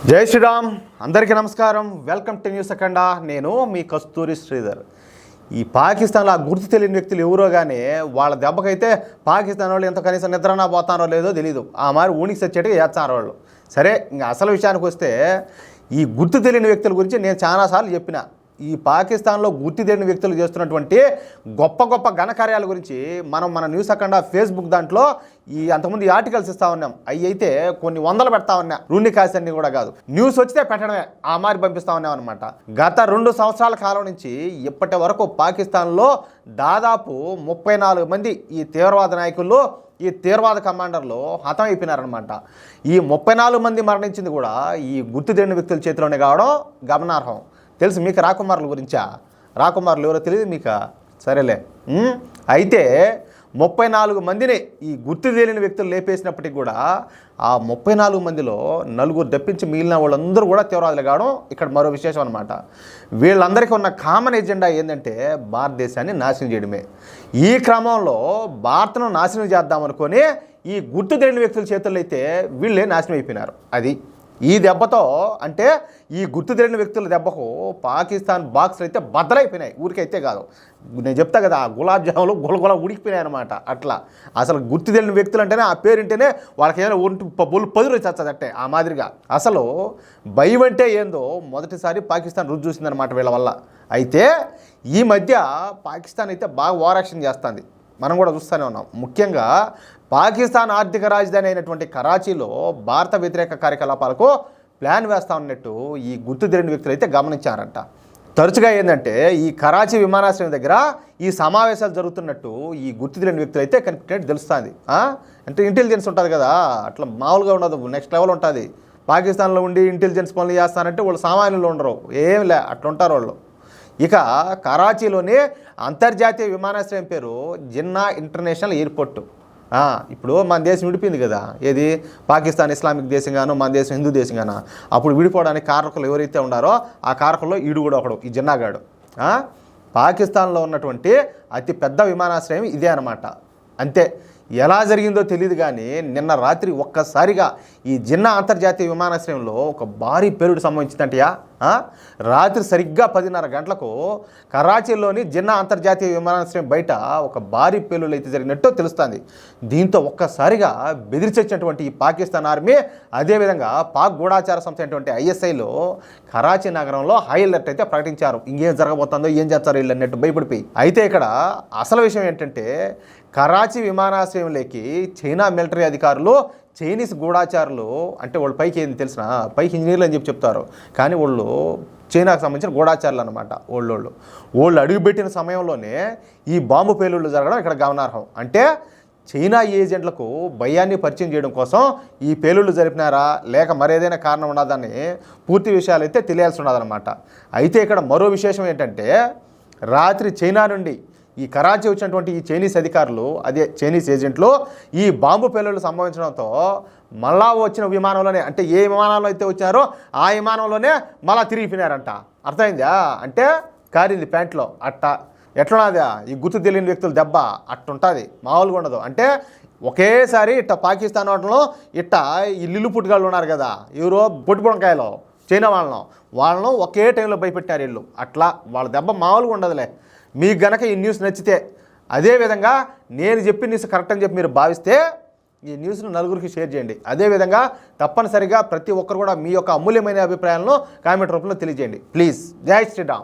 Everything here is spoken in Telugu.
జై శ్రీరామ్, అందరికీ నమస్కారం. Welcome to news Akhanda. నేను మీ కస్తూరి శ్రీధర్. ఈ పాకిస్తాన్లో ఆ గుర్తు తెలియని వ్యక్తులు ఎవరో కానీ వాళ్ళ దెబ్బకైతే పాకిస్తాన్ వాళ్ళు ఎంత కనీసం నిద్రనా పోతారో లేదో తెలియదు. ఆ మారి ఊనికి సచ్చేట్టుగా చేస్తారు వాళ్ళు. సరే, ఇంకా అసలు విషయానికి వస్తే ఈ గుర్తు తెలియని వ్యక్తుల గురించి నేను చాలాసార్లు చెప్పిన. ఈ పాకిస్తాన్లో గుర్తు తెలియని వ్యక్తులు చేస్తున్నటువంటి గొప్ప గొప్ప ఘనకార్యాల గురించి మన న్యూస్ అఖండా ఫేస్బుక్ దాంట్లో అంతకుముందు ఆర్టికల్స్ ఇస్తా ఉన్నాం. అవి అయితే కొన్ని వందలు పెడతా ఉన్నా, రూని కాసి అన్ని కూడా కాదు, న్యూస్ వచ్చితే పెట్టడమే ఆ మారి పంపిస్తా ఉన్నాం అనమాట. గత 2 సంవత్సరాల కాలం నుంచి ఇప్పటి వరకు పాకిస్తాన్లో దాదాపు 34 మంది ఈ తీవ్రవాద నాయకుల్లో, ఈ తీవ్రవాద కమాండర్లు హతం అయిపోయినారనమాట. ఈ 34 మంది మరణించింది కూడా ఈ గుర్తు తెలియని వ్యక్తుల చేతిలోనే కావడం గమనార్హం. తెలుసు మీకు రాకుమారుల గురించా? రాకుమారులు ఎవరో తెలియదు మీకు? సరేలే. అయితే 34 మందిని ఈ గుర్తు తెలియని వ్యక్తులు లేపేసినప్పటికీ కూడా ఆ 34 మందిలో 4 తప్పించి మిగిలిన వాళ్ళందరూ కూడా తీవ్రవాదులు కావడం ఇక్కడ మరో విశేషం అనమాట. వీళ్ళందరికీ ఉన్న కామన్ ఎజెండా ఏంటంటే భారతదేశాన్ని నాశనం చేయడమే. ఈ క్రమంలో భారత్ను నాశనం చేద్దామనుకొని ఈ గుర్తు తెలియని వ్యక్తుల చేతుల్లో అయితే వీళ్ళే నాశనం అయిపోయినారు. అది ఈ దెబ్బతో, అంటే ఈ గుర్తు తెలియని వ్యక్తుల దెబ్బకు పాకిస్తాన్ బాక్సులు అయితే బద్దలైపోయినాయి. ఊరికైతే కాదు, నేను చెప్తా కదా, గులాబ్ జాములు గులగుల ఉడికిపోయినాయి అనమాట. అట్లా అసలు గుర్తు తెలియని వ్యక్తులు అంటేనే, ఆ పేరుంటేనే వాళ్ళకి ఏదైనా ఒంటి పదులు వచ్చేస్తుందట్టే ఆ మాదిరిగా. అసలు భయం అంటే ఏందో మొదటిసారి పాకిస్తాన్ రుచి చూసిందనమాట వీళ్ళ వల్ల. అయితే ఈ మధ్య పాకిస్తాన్ అయితే బాగా ఓవర్ యాక్షన్ చేస్తుంది. మనం కూడా చూస్తూనే ఉన్నాం. ముఖ్యంగా పాకిస్తాన్ ఆర్థిక రాజధాని అయినటువంటి కరాచీలో భారత వ్యతిరేక కార్యకలాపాలకు ప్లాన్ వేస్తూ ఉన్నట్టు ఈ గుర్తు తెలియని వ్యక్తులు అయితే గమనించారంట. తరచుగా ఏంటంటే ఈ కరాచీ విమానాశ్రయం దగ్గర ఈ సమావేశాలు జరుగుతున్నట్టు ఈ గుర్తు తెలియని వ్యక్తులు అయితే కనిపించినట్టు తెలుస్తుంది. అంటే ఇంటెలిజెన్స్ ఉంటుంది కదా, అట్లా మామూలుగా ఉండదు, నెక్స్ట్ లెవెల్ ఉంటుంది. పాకిస్తాన్లో ఉండి ఇంటెలిజెన్స్ పనులు చేస్తానంటే వాళ్ళు సామాన్యులు ఉండరు, ఏం లే, అట్లా ఉంటారు వాళ్ళు. ఇక కరాచీలోని అంతర్జాతీయ విమానాశ్రయం పేరు జిన్నా ఇంటర్నేషనల్ ఎయిర్పోర్టు. ఇప్పుడు మన దేశం విడిపోయింది కదా, ఏది పాకిస్తాన్ ఇస్లామిక్ దేశంగానో మన దేశం హిందూ దేశంగానో. అప్పుడు విడిపోవడానికి కారకులు ఎవరైతే ఉన్నారో ఆ కారకుల్లో ఈడు కూడా ఒకడు, ఈ జిన్నాగాడు. పాకిస్తాన్లో ఉన్నటువంటి అతి పెద్ద విమానాశ్రయం ఇదే అనమాట. అంతే, ఎలా జరిగిందో తెలియదు కానీ నిన్న రాత్రి ఒక్కసారిగా ఈ జిన్నా అంతర్జాతీయ విమానాశ్రయంలో ఒక భారీ పేలుడు సంభవించిందంటయా. రాత్రి సరిగ్గా 10:30 గంటలకు కరాచీలోని జిన్నా అంతర్జాతీయ విమానాశ్రయం బయట ఒక భారీ పేలుడు అయితే జరిగినట్టు తెలుస్తుంది. దీంతో ఒక్కసారిగా బెదిరించేటువంటి ఈ పాకిస్తాన్ ఆర్మీ, అదేవిధంగా పాక్ గూఢాచార సంస్థ అయినటువంటి ISIలో కరాచీ నగరంలో హై అలర్ట్ అయితే ప్రకటించారు. ఇంకేం జరగబోతుందో, ఏం చేస్తారో వీళ్ళు అన్నట్టు భయపడిపోయి. అయితే ఇక్కడ అసలు విషయం ఏంటంటే కరాచీ విమానాశ్రయంలోకి చైనా మిలిటరీ అధికారులు, చైనీస్ గూఢాచారులు, అంటే వాళ్ళు పైకి ఏంది తెలిసిన, పైకి ఇంజనీర్లు అని చెప్తారు కానీ వాళ్ళు చైనాకు సంబంధించిన గూఢాచారులు అనమాట. వాళ్ళు అడుగుపెట్టిన సమయంలోనే ఈ బాంబు పేలుళ్ళు జరగడం ఇక్కడ గమనార్హం. అంటే చైనా ఏజెంట్లకు భయాన్ని పరిచయం చేయడం కోసం ఈ పేలుళ్ళు జరిపినారా లేక మరేదైనా కారణం ఉన్నదని పూర్తి విషయాలు అయితే తెలియాల్సి ఉన్నదన్నమాట. అయితే ఇక్కడ మరో విశేషం ఏంటంటే రాత్రి చైనా నుండి ఈ కరాచీ వచ్చినటువంటి ఈ చైనీస్ అధికారులు, అదే చైనీస్ ఏజెంట్లు, ఈ బాంబు పేలుళ్ళు సంభవించడంతో మళ్ళా వచ్చిన విమానంలోనే, అంటే ఏ విమానంలో అయితే వచ్చారో ఆ విమానంలోనే మళ్ళా తిరిగిపోయినారంట. అర్థమైందా? అంటే కారింది ప్యాంట్లో. ఎట్లున్నదా ఈ గుర్తు తెలియని వ్యక్తుల దెబ్బ? అట్టుంటుంది, మామూలుగా ఉండదు. అంటే ఒకేసారి ఇట్ట పాకిస్తాన్ వాటిలో ఇట్ట ఈ లిల్లు పుట్టుగాళ్ళు ఉన్నారు కదా, ఎవరో పొట్టిపొంకాయలో చైనా వాళ్ళను ఒకే టైంలో భయపెట్టారు వీళ్ళు. అట్లా వాళ్ళ దెబ్బ మామూలుగా ఉండదులే. మీకు గనక ఈ న్యూస్ నచ్చితే, అదేవిధంగా నేను చెప్పిన న్యూస్ కరెక్ట్ అని చెప్పి మీరు భావిస్తే ఈ న్యూస్ను నలుగురికి షేర్ చేయండి. అదేవిధంగా తప్పనిసరిగా ప్రతి ఒక్కరు కూడా మీ యొక్క అమూల్యమైన అభిప్రాయాలను కామెంట్ రూపంలో తెలియజేయండి ప్లీజ్. జై శ్రీరామ్.